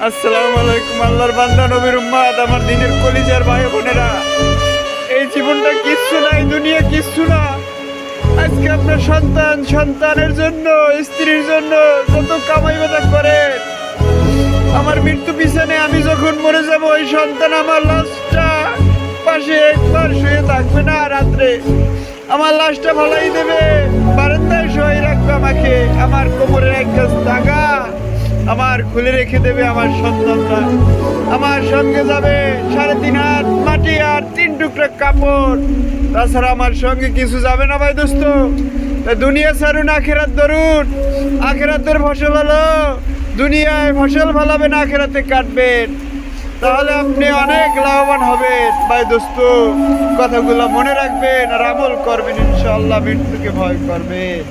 আসসালামু আলাইকুম। আল্লাহর বান্দা, নবীর উম্মত, আমার দিনের কলিজার ভাই বোনেরা, এই জীবনটা কিচ্ছু নাই, দুনিয়া কিচ্ছু না। আজকে আপনার সন্তানের জন্য, স্ত্রীর জন্য কত কামাই বাদা করে। আমার মৃত্যু পিছনে আমি যখন মরে যাব, ওই সন্তান আমার লাশটা পাশে একবার শুয়ে থাকবে না, রাত্রে আমার লাশটা ভালাই দেবে, বারান্দায় শুয়ে রাখবে আমাকে, আমার কোমরের এক গাছ টাকা আমার খুলে রেখে দেবে। আমার সন্তানরা আমার সঙ্গে যাবে 3.5 হাত মাটি আর 3 টুকরা কাপড়, তাছাড়া আমার সঙ্গে কিছু যাবে না ভাই দোস্ত। দুনিয়া ছাড়ুন, আখেরাত ধরুন। আখেরাতের ফসল হলো, দুনিয়ায় ফসল ফলাবেন, আখেরাতে কাটবেন, তাহলে আপনি অনেক লাভবান হবেন ভাই দোস্ত। কথাগুলো মনে রাখবেন আর আমল করবেন, ইনশাআল্লাহ মৃত্যুকে ভয় করবেন।